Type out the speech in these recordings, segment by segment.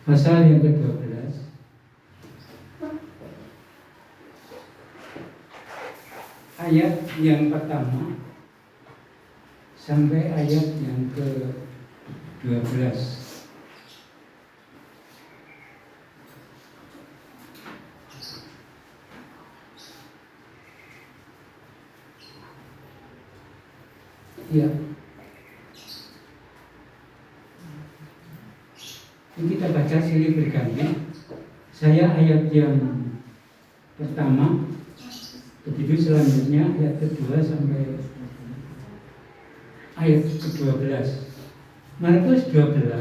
pasal yang ke-12 ayat yang pertama sampai ayat yang ke-12. Ya. Ini kita baca silih berganti. Saya ayat yang pertama, begitu selanjutnya ayat kedua sampai ayat ke-12. Markus 12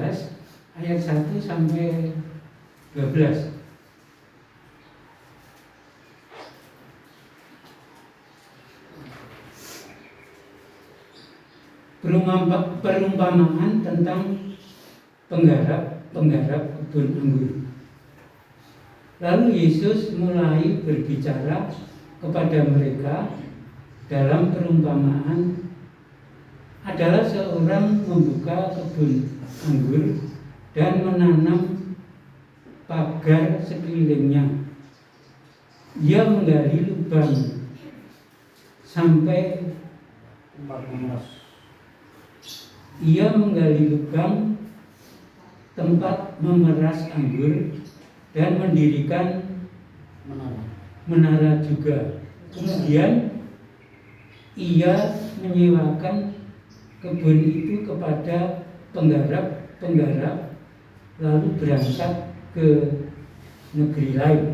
ayat 1 sampai 12. Perumpamaan tentang penggarap kebun anggur. Lalu Yesus mulai berbicara kepada mereka dalam perumpamaan. Adalah seorang membuka kebun anggur dan menanam pagar sekelilingnya. Ia menggali lubang sampai tempat memeras anggur dan mendirikan menara juga. Kemudian ia menyewakan kebun itu kepada penggarap, lalu berangkat ke negeri lain.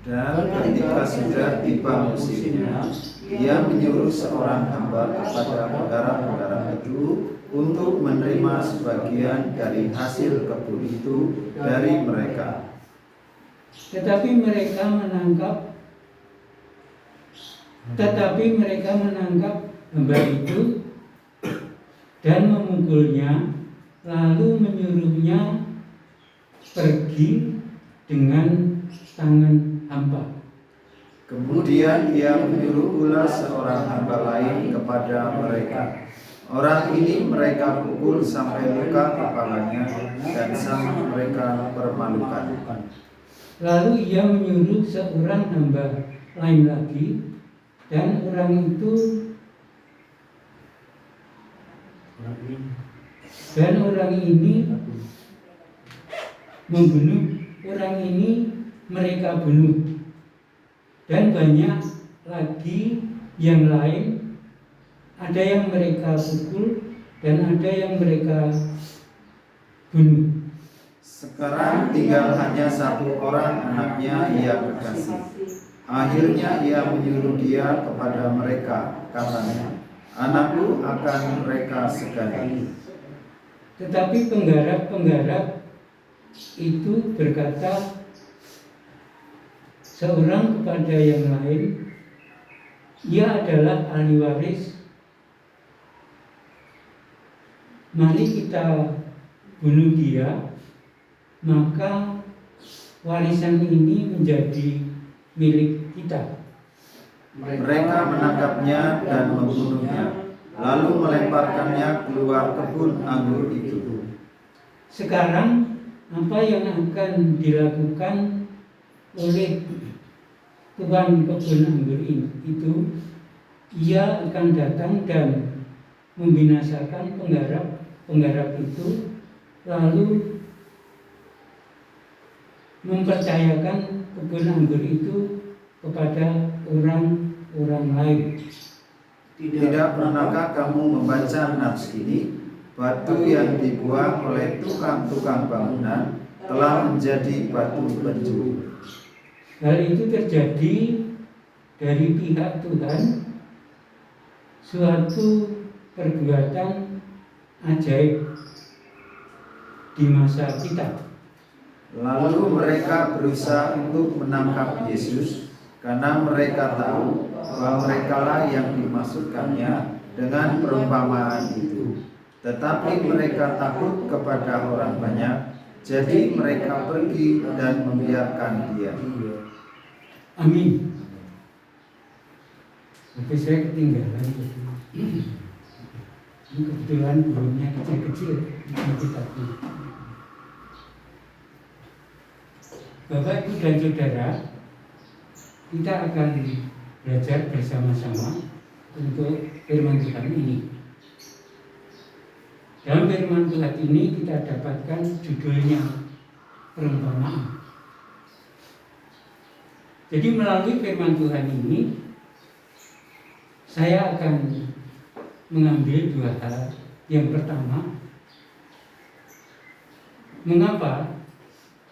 Dan ketika sudah tiba musimnya, ia menyuruh seorang hamba kepada penggarap-penggarap itu untuk menerima sebagian dari hasil kebun itu dari mereka. Tetapi mereka menangkap hamba itu dan memukulnya, lalu menyuruhnya pergi dengan tangan hampa. Kemudian ia menyuruh pula seorang hamba lain kepada mereka. Orang ini mereka pukul sampai luka kepalanya dan sama mereka permalukan. Lalu ia menyuruh seorang hamba lain lagi, dan orang ini membunuh orang ini, mereka bunuh. Dan banyak lagi yang lain, ada yang mereka pukul dan ada yang mereka bunuh. Sekarang tinggal hanya satu orang anaknya ia kekasih. Akhirnya ia menyuruh dia kepada mereka, katanya, anakku akan mereka segani. Tetapi penggarap itu berkata seorang kepada yang lain, ia adalah ahli waris, mari kita bunuh dia, maka warisan ini menjadi milik kita. Mereka menangkapnya dan membunuhnya, lalu melemparkannya keluar kebun anggur itu. Sekarang apa yang akan dilakukan oleh Tuhan kebun anggur itu? Ia akan datang dan membinasakan penggarap itu, lalu mempercayakan kebun anggur itu kepada orang lain. Tidak pernahkah kamu membaca nats ini? Batu yang dibuang oleh tukang-tukang bangunan telah menjadi batu penjuru. Hal itu terjadi dari pihak Tuhan, suatu perbuatan ajaib di masa kita. Lalu mereka berusaha untuk menangkap Yesus karena mereka tahu bahwa merekalah yang dimaksudkannya dengan perumpamaan itu. Tetapi mereka takut kepada orang banyak, jadi mereka pergi dan membiarkan dia. Amin. Tapi saya ketinggalan. Ini kebetulan burungnya kecil-kecil. Bapak, Ibu, dan Saudara, kita akan belajar bersama-sama untuk firman Tuhan ini. Dalam firman Tuhan ini kita dapatkan judulnya perumpamaan. Jadi melalui firman Tuhan ini saya akan mengambil dua hal. Yang pertama, mengapa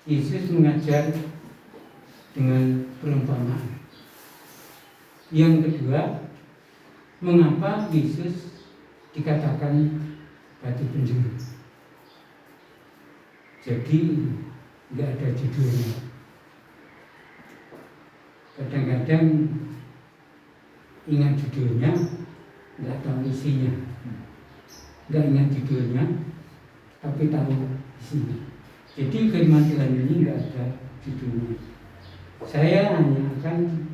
Yesus mengajar dengan perumpamaan. Yang kedua, mengapa Yesus dikatakan batu penjuru. Jadi nggak ada judulnya. Kadang-kadang ingat judulnya, nggak tahu isinya. Nggak ingat judulnya, tapi tahu isinya. Jadi firman Tuhan ini nggak ada judulnya. Saya hanya akan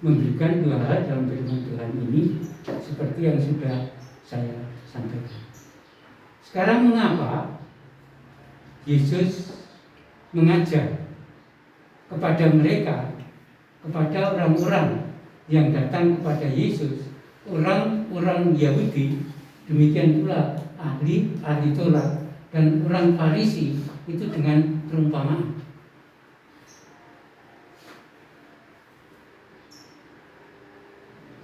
memberikan dua hal dalam firman Tuhan ini seperti yang sudah saya sampaikan. Sekarang mengapa Yesus mengajar kepada mereka, kepada orang-orang yang datang kepada Yesus, orang-orang Yahudi, demikian pula ahli Taurat dan orang Farisi, itu dengan perumpamaan.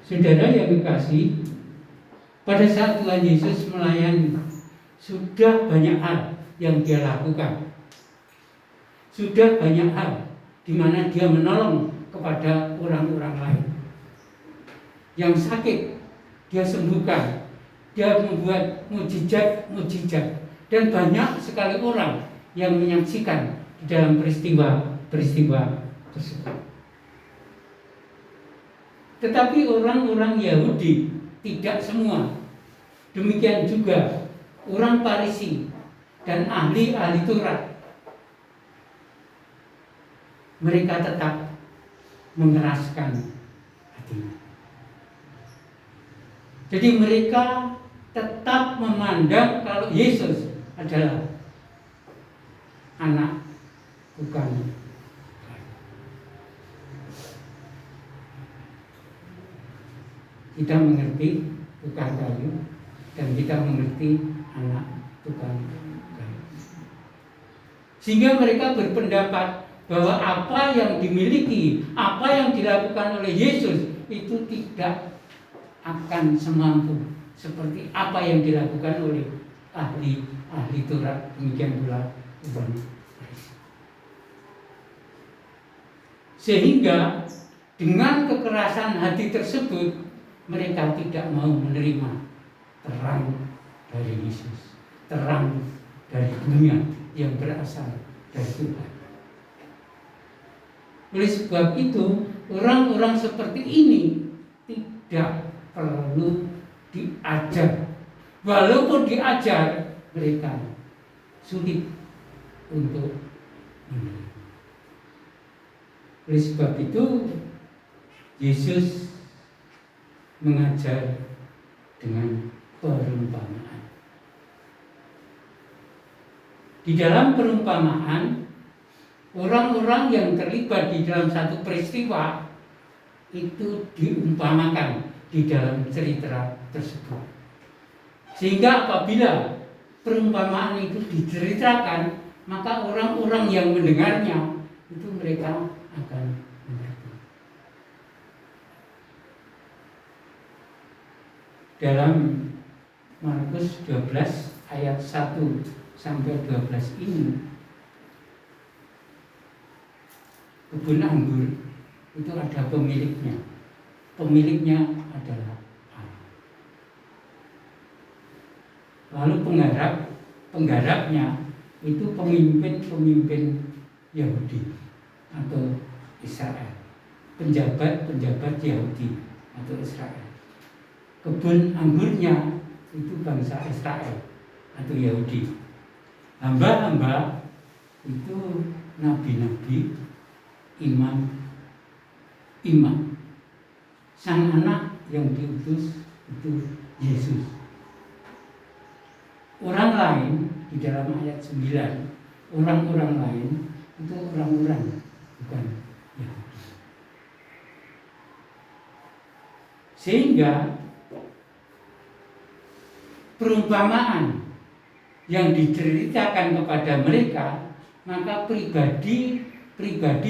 Saudara yang kekasih, pada saat Tuhan Yesus melayani, sudah banyak hal yang dia lakukan. Sudah banyak hal di mana dia menolong kepada orang-orang lain. Yang sakit, dia sembuhkan. Dia membuat mujizat. Dan banyak sekali orang yang menyaksikan di dalam peristiwa tersebut. Tetapi orang-orang Yahudi tidak semua. Demikian juga orang Farisi dan ahli Taurat. Mereka tetap mengeraskan hatinya. Jadi mereka tetap memandang kalau Yesus adalah anak bukan kayu. Kita mengerti bukan kayu dan kita mengerti anak bukan kayu. Sehingga mereka berpendapat bahwa apa yang dimiliki, apa yang dilakukan oleh Yesus itu tidak akan semampu seperti apa yang dilakukan oleh ahli Taurat, demikian pula umat Farisi. Sehingga dengan kekerasan hati tersebut mereka tidak mau menerima terang dari Yesus, terang dari dunia yang berasal dari Tuhan. Oleh sebab itu, orang-orang seperti ini tidak perlu diajar. Walaupun diajar, mereka sulit untuk menerima. Oleh sebab itu, Yesus mengajar dengan perumpamaan. Di dalam perumpamaan, orang-orang yang terlibat di dalam satu peristiwa itu diumpamakan di dalam cerita tersebut. Sehingga apabila perumpamaan itu diceritakan, maka orang-orang yang mendengarnya itu mereka akan mengerti. Dalam Markus 12 ayat 1 sampai 12 ini, kebun anggur itu ada pemiliknya. Pemiliknya adalah Allah. Lalu penggarapnya itu pemimpin Yahudi atau Israel, penjabat Yahudi atau Israel. Kebun anggurnya itu bangsa Israel atau Yahudi. Hamba-hamba itu nabi-nabi, imam. Sang anak yang diutus itu Yesus. Orang lain di dalam ayat 9, orang-orang lain itu orang-orang, bukan Yahudi. Sehingga perumpamaan yang diceritakan kepada mereka, maka pribadi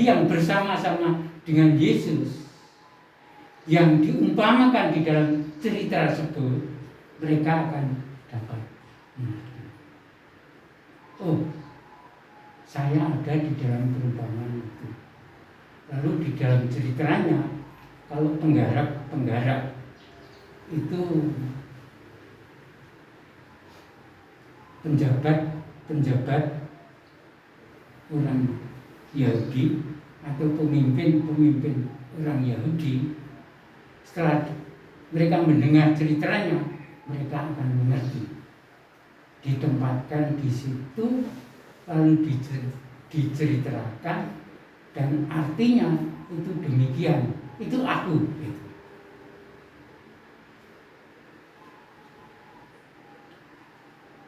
yang bersama-sama dengan Yesus yang diumpamakan di dalam cerita tersebut, mereka akan dapat mengerti. Oh, saya ada di dalam perumpamaan itu. Lalu di dalam ceritanya, kalau penggarap itu penjabat orang Yahudi atau pemimpin orang Yahudi, setelah mereka mendengar ceritanya, mereka akan mengerti. Ditempatkan di situ, lalu diceritakan, dan artinya itu demikian, itu aku. Gitu.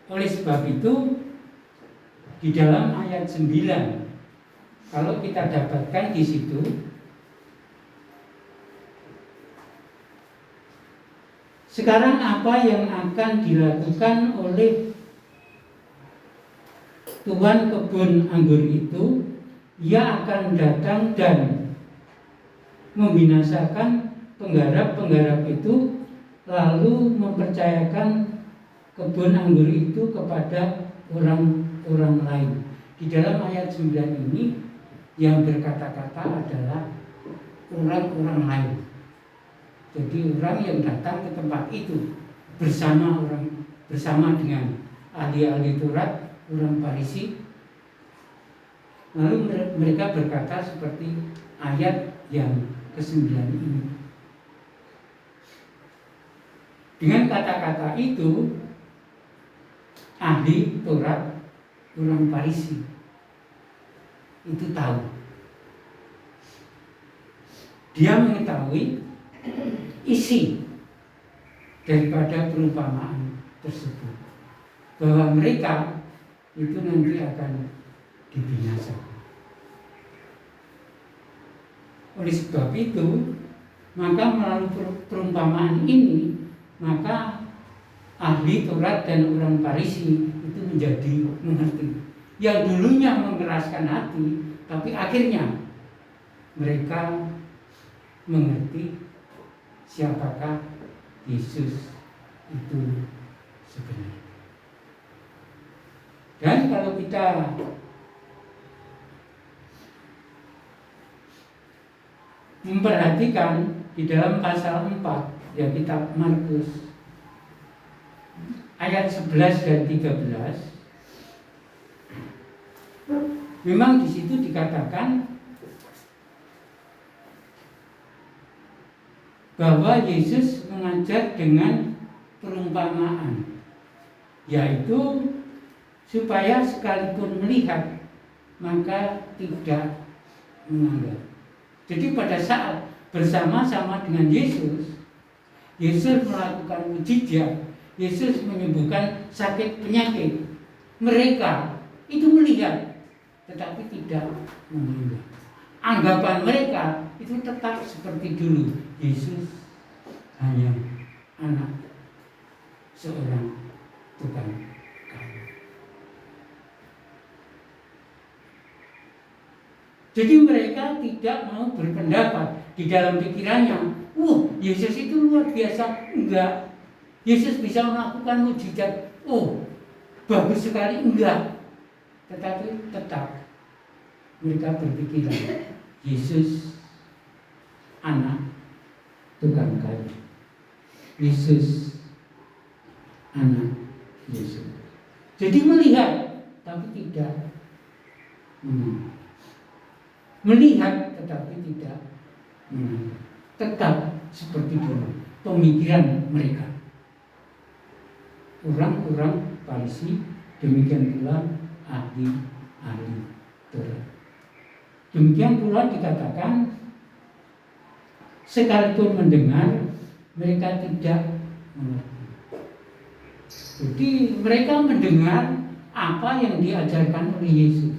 Oleh sebab itu, di dalam ayat 9, kalau kita dapatkan di situ, sekarang apa yang akan dilakukan oleh tuan kebun anggur itu? Ia akan datang dan membinasakan penggarap-penggarap itu, lalu mempercayakan kebun anggur itu kepada orang-orang lain. Di dalam ayat 9 ini yang berkata-kata adalah orang-orang lain. Jadi orang yang datang ke tempat itu bersama dengan ahli-ahli Taurat, orang Farisi. Lalu mereka berkata seperti ayat yang ke-9 ini. Dengan kata-kata itu, ahli Taurat, orang Farisi itu tahu. Dia mengetahui isi daripada perumpamaan tersebut, bahwa mereka itu nanti akan dibinasakan. Oleh sebab itu, maka melalui perumpamaan ini, maka ahli Taurat dan orang Farisi itu menjadi mengerti. Yang dulunya mengeraskan hati, tapi akhirnya mereka mengerti siapakah Yesus itu sebenarnya. Dan kalau kita memperhatikan di dalam pasal 4 ya, kitab Markus ayat 11 dan 13, memang di situ dikatakan bahwa Yesus mengajar dengan perumpamaan, yaitu supaya sekalipun melihat maka tidak menganggap. Jadi pada saat bersama-sama dengan Yesus melakukan mujizat, Yesus menyembuhkan sakit penyakit, mereka itu melihat tetapi tidak menganggap. Anggapan mereka itu tetap seperti dulu, Yesus hanya anak seorang tukang kayu. Jadi mereka tidak mau berpendapat di dalam pikirannya, Yesus itu luar biasa. Enggak. Yesus bisa melakukan mujizat. Bagus sekali. Enggak. Tetapi tetap mereka berpikiran, Yesus anak tukang kayu. Yesus anak Yesus. Jadi melihat tapi tidak mengenal. Melihat tetapi tidak mengenal. Tetap seperti dulu pemikiran mereka. Orang-orang Farisi, demikian pula ahli Taurat. Demikian pula dikatakan, sekalipun mendengar, mereka tidak mengerti. Jadi mereka mendengar apa yang diajarkan oleh Yesus.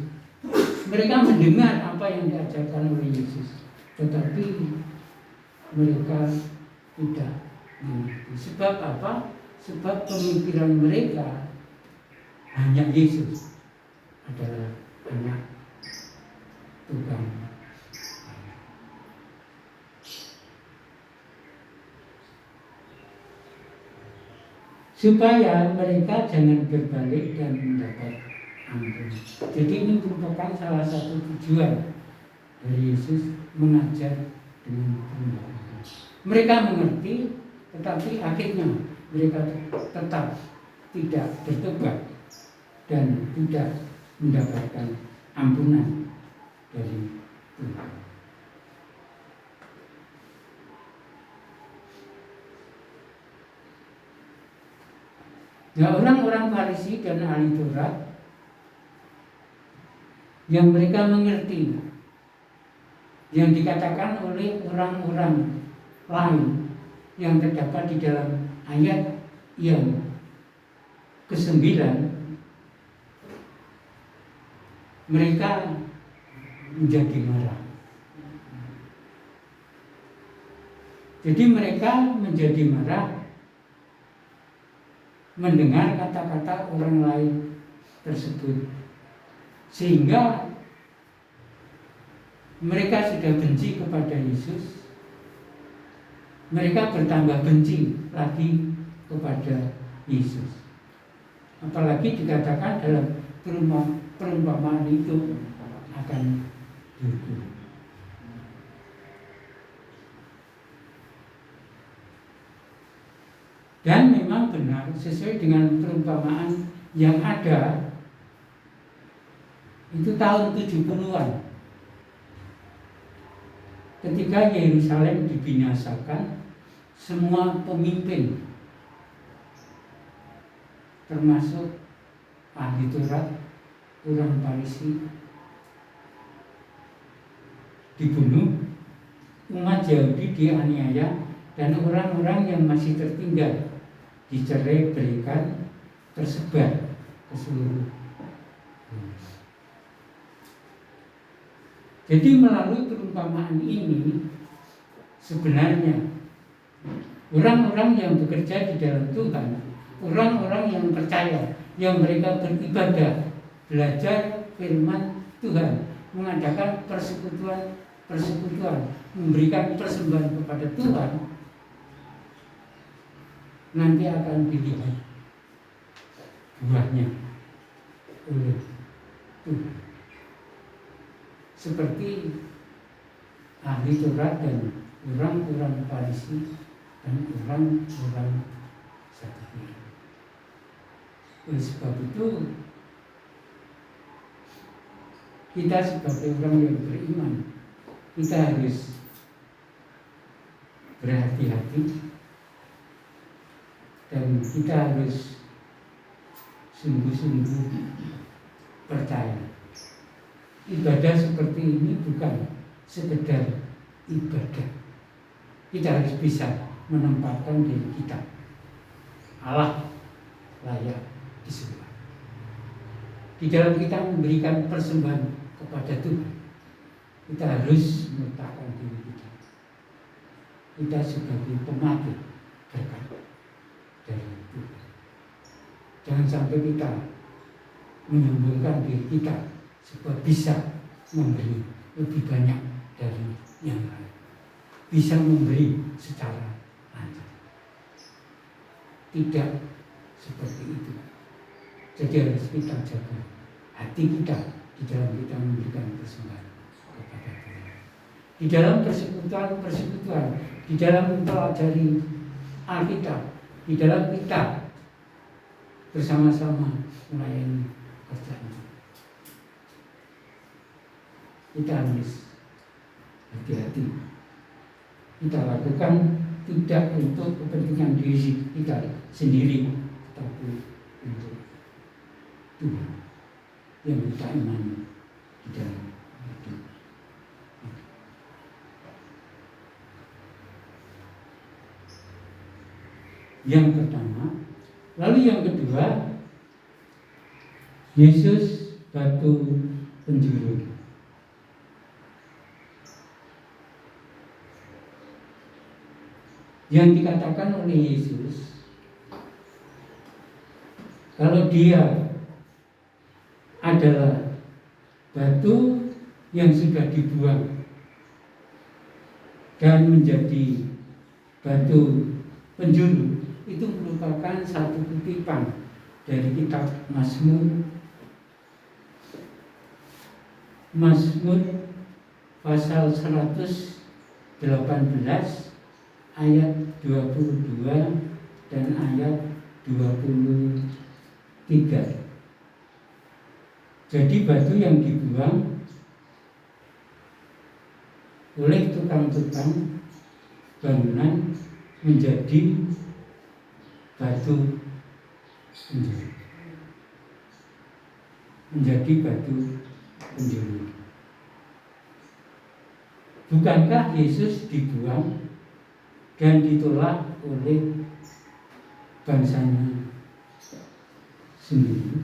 Mereka mendengar apa yang diajarkan oleh Yesus, tetapi mereka tidak mengerti. Sebab apa? Sebab pemikiran mereka hanya Yesus adalah anak tukang. Supaya mereka jangan berbalik dan mendapat ampun. Jadi ini merupakan salah satu tujuan dari Yesus mengajar dengan perumpamaan. Mereka mengerti, tetapi akhirnya mereka tetap tidak bertobat dan tidak mendapatkan ampunan dari Tuhan. Nah, orang-orang Farisi dan ahli Taurat yang mereka mengerti yang dikatakan oleh orang-orang lain yang terdapat di dalam ayat yang ke-9, mereka menjadi marah. Jadi mereka menjadi marah mendengar kata-kata orang lain tersebut, sehingga mereka sudah benci kepada Yesus. Mereka bertambah benci lagi kepada Yesus. Apalagi dikatakan dalam perumpamaan itu akan dihukum. Dan memang benar sesuai dengan perumpamaan yang ada itu tahun 70-an, ketika Yerusalem dibinasakan, semua pemimpin termasuk ahli Taurat, orang Farisi dibunuh, umat Yahudi dianiaya, dan orang-orang yang masih tertinggal dicerai berikan, tersebar ke seluruh dunia. Jadi melalui perumpamaan ini sebenarnya orang-orang yang bekerja di dalam Tuhan, orang-orang yang percaya, yang mereka beribadah, belajar firman Tuhan, mengadakan persekutuan, memberikan persembahan kepada Tuhan, nanti akan dilihat buahnya oleh Tuhan. Seperti ahli Taurat dan orang-orang Farisi dan orang-orang Saduki. Oleh sebab itu, kita sebagai orang yang beriman, kita harus berhati-hati dan kita harus sungguh-sungguh percaya. Ibadah seperti ini bukan sekedar ibadah. Kita harus bisa menempatkan diri kita. Allah layak disembah. Di dalam kita memberikan persembahan kepada Tuhan, kita harus meletakkan diri kita. Kita sebagai pemakai berkat dari Tuhan. Jangan sampai kita menyombongkan diri kita supaya bisa memberi lebih banyak dari yang lain, bisa memberi secara lancar. Tidak seperti itu. Jadi harus kita jaga hati kita di dalam kita memberikan persembahan kepada Tuhan. Di dalam persekutuan, di dalam mempelajari Alkitab, di dalam kita bersama-sama melayani kerjaan. Kita harus hati-hati. Kita lakukan tidak untuk kepentingan diri kita sendiri, tetapi untuk Tuhan yang kita imani di dalam hidup. Yang pertama, lalu yang kedua, Yesus batu penjuru. yang dikatakan oleh Yesus, kalau dia adalah batu yang sudah dibuang dan menjadi batu penjuru, itu merupakan satu kutipan dari kitab Mazmur pasal 118 ayat 22 dan ayat 23. Jadi batu yang dibuang oleh tukang-tukang bangunan menjadi batu penjuru. Menjadi batu penjuru. Bukankah Yesus dibuang dan ditolak oleh bangsanya sendiri?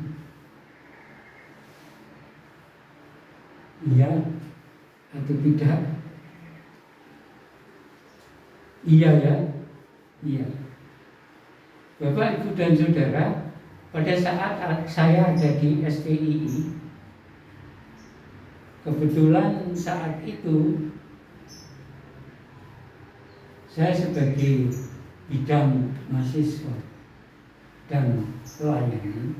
Iya atau tidak? Iya ya, iya. Bapak, Ibu dan Saudara, pada saat saya ada di STII, kebetulan saat itu saya sebagai bidang mahasiswa dan pelayanan,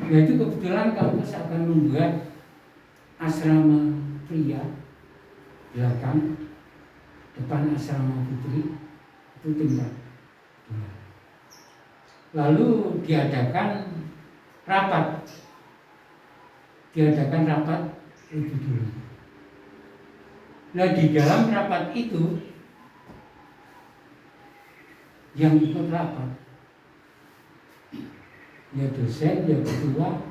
yaitu kebetulan kampus akan membuat asrama pria belakang, depan asrama putri itu tingkat 2. Lalu diadakan rapat lebih dulu. Nah, di dalam rapat itu yang ikut rapat ya dosen, ya ketua,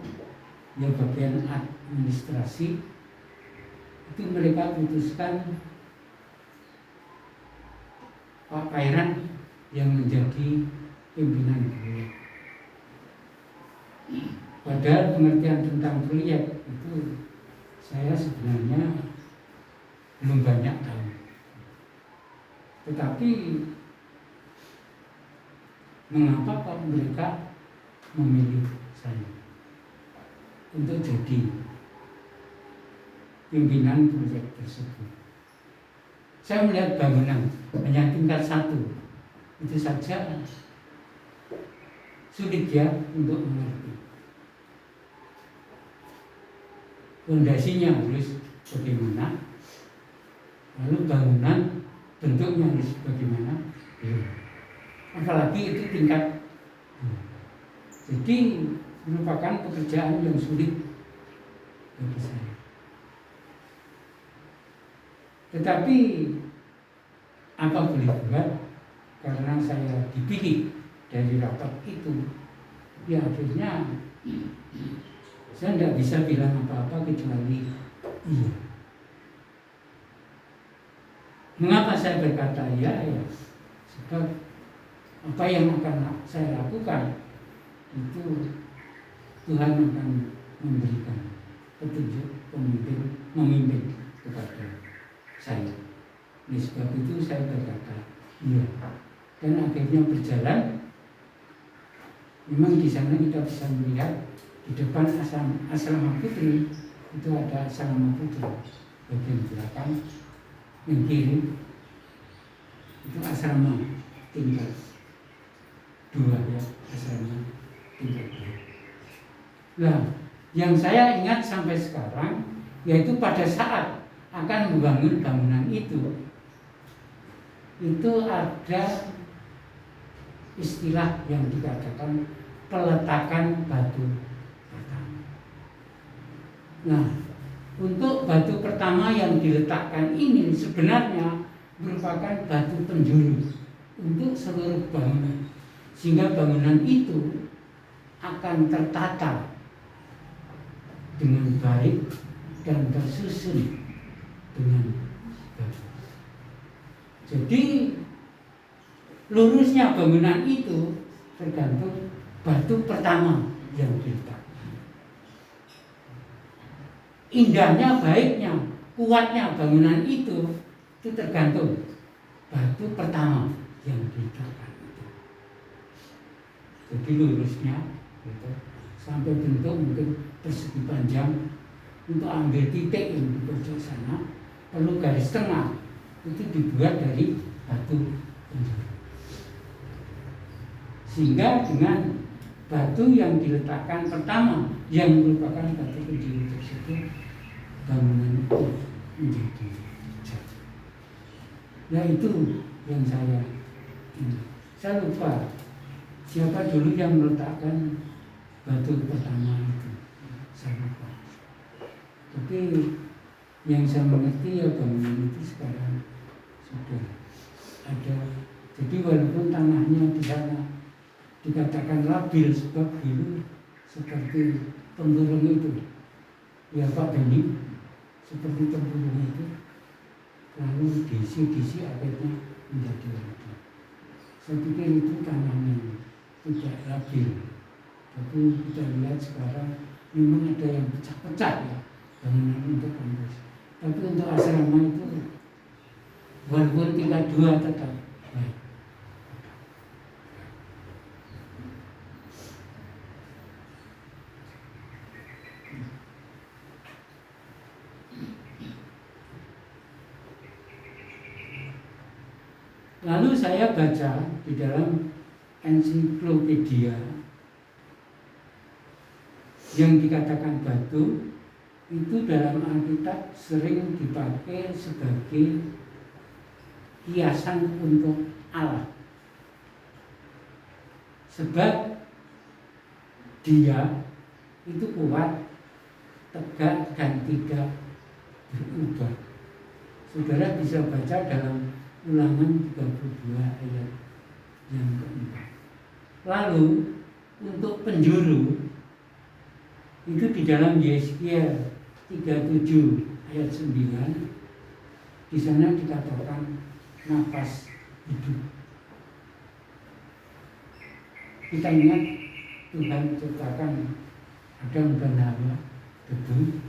ya bagian administrasi, itu mereka putuskan Pak Kairan yang menjadi pimpinan proyek. Padahal pengertian tentang proyek itu saya sebenarnya belum banyak tahu. Tetapi mengapa kok mereka memilih saya untuk jadi pimpinan proyek tersebut? Saya melihat bangunan hanya tingkat 1, itu saja sulit ya untuk mengerti. Fondasinya harus bagaimana, lalu bangunan bentuknya harus bagaimana, apalagi itu tingkat. Jadi merupakan pekerjaan yang sulit bagi saya. Tetapi apa boleh buat, karena saya dipilih dari rapat itu, ya akhirnya saya tidak bisa bilang apa-apa kecuali iya. Mengapa saya berkata iya? Ya, sebab apa yang akan saya lakukan itu Tuhan akan memberikan petunjuk memimpin kepada saya. Oleh sebab itu saya berkata iya. Dan akhirnya berjalan. Memang di sana kita bisa melihat di depan asrama putri itu ada asrama putri bagian belakang, yang kiri itu asrama tingkat 2 ya, asrama tingkat 2. Nah, yang saya ingat sampai sekarang yaitu pada saat akan membangun bangunan itu ada istilah yang dikatakan peletakan batu pertama. Nah, untuk batu pertama yang diletakkan ini sebenarnya merupakan batu penjuru untuk seluruh bangunan, sehingga bangunan itu akan tertata dengan baik dan tersusun dengan baik. Jadi lurusnya bangunan itu tergantung batu pertama yang diletakkan. Indahnya, baiknya, kuatnya bangunan itu Itu tergantung batu pertama yang diletakkan itu. Jadi lurusnya gitu, sampai bentuk mungkin persegi panjang. Untuk ambil titik yang di pojok sana perlu garis tengah, itu dibuat dari batu penjuru. Sehingga dengan batu yang diletakkan pertama yang merupakan batu penjuru tersebut, bangunan itu menjadi jadi. Nah itu yang saya lupa siapa dulu yang meletakkan batu pertama itu, saya lupa. Tapi yang saya mengerti ya bangunan itu sekarang sudah ada. Jadi walaupun tanahnya di sana dikatakan labil sebab dulu seperti tempurung itu, ya Pak Beni, seperti tempurung itu, lalu diisi akhirnya menjadi labil. Saya pikir itu tanahnya tidak labil. Tapi kita lihat sekarang memang ada yang pecah-pecah ya. Bangunan untuk kampus. Tapi untuk asrama itu walaupun tingkat 2 tetap baik. Lalu saya baca di dalam ensiklopedia yang dikatakan batu itu dalam Alkitab sering dipakai sebagai hiasan untuk Allah. Sebab dia itu kuat, tegak dan tidak berubah. Saudara bisa baca dalam Ulangan 32 ayat yang keempat. Lalu untuk penjuru itu di dalam Yeskiel 37 ayat 9, di sana dikatakan nafas hidup. Kita ingat Tuhan ciptakan Adam dan Hawa debu,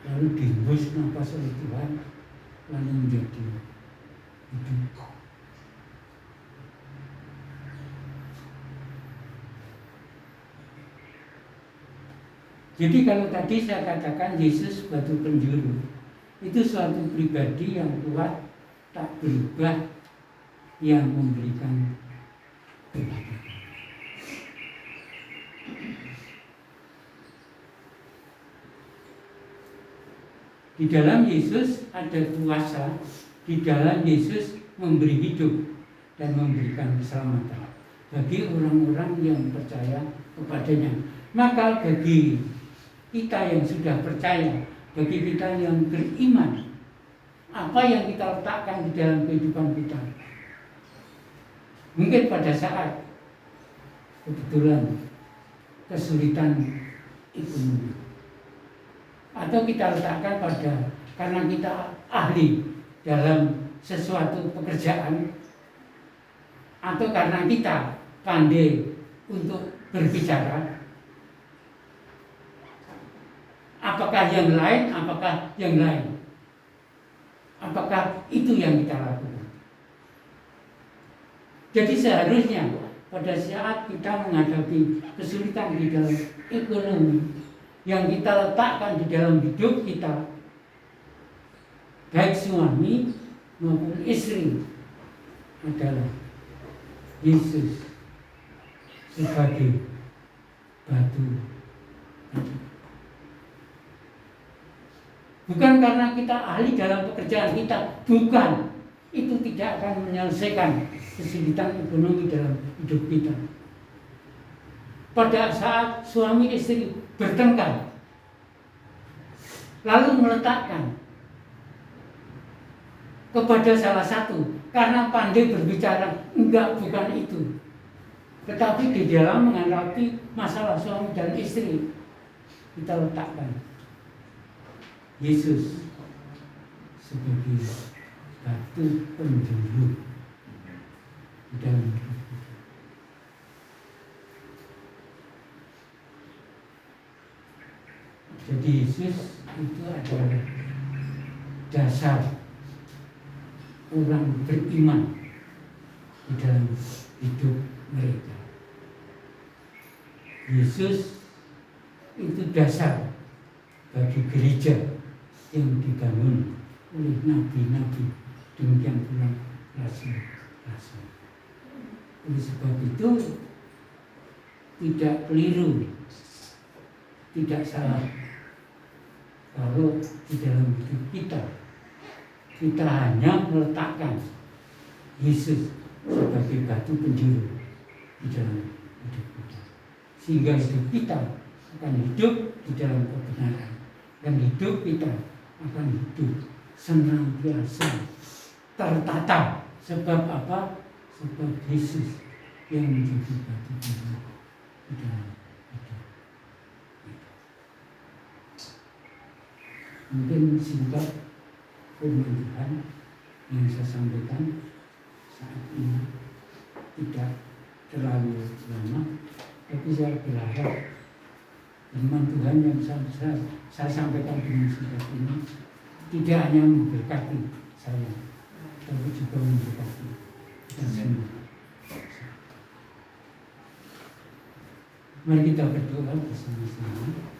lalu dihembus nafas oleh Tuhan, lalu menjadi hidup. Jadi kalau tadi saya katakan Yesus batu penjuru, itu suatu pribadi yang kuat, tak berubah, yang memberikan kehidupan. Di dalam Yesus ada kuasa, di dalam Yesus memberi hidup dan memberikan keselamatan bagi orang-orang yang percaya kepadanya. Maka bagi kita yang sudah percaya, bagi kita yang beriman, apa yang kita letakkan di dalam kehidupan kita? Mungkin pada saat kebetulan kesulitan ekonomi, atau kita letakkan karena kita ahli dalam sesuatu pekerjaan, atau karena kita pandai untuk berbicara. Apakah yang lain? Apakah yang lain? Apakah itu yang kita lakukan? Jadi seharusnya pada saat kita menghadapi kesulitan di dalam ekonomi, yang kita letakkan di dalam hidup kita, baik suami maupun istri, adalah Yesus sebagai batu. Bukan karena kita ahli dalam pekerjaan kita, bukan. Itu tidak akan menyelesaikan kesulitan ekonomi dalam hidup kita. Pada saat suami istri bertengkar, lalu meletakkan kepada salah satu karena pandai berbicara, enggak, bukan itu. Tetapi di dalam menghadapi masalah suami dan istri, kita letakkan Yesus sebagai batu penjuru di dalam hidup kita. Jadi Yesus itu adalah dasar orang beriman di dalam hidup mereka. Yesus itu dasar bagi gereja yang dibangun oleh nabi-nabi, demikian pula rasul-rasul. Oleh sebab itu tidak keliru, tidak salah kalau di dalam hidup kita hanya meletakkan Yesus sebagai batu penjuru di dalam hidup kita, sehingga hidup kita akan hidup di dalam kebenaran, dan hidup kita akan hidup senantiasa tertata. Sebab apa? Sebab Yesus yang menjadi batu penjuru di dalam hidup kita. Mungkin singkat firman Tuhan yang saya sampaikan saat ini tidak terlalu lama, tapi saya berharap firman Tuhan yang saya sampaikan dengan singkat ini tidak hanya memberkati saya, tapi juga memberkati kita semua. Mari kita berdoa bersama-sama.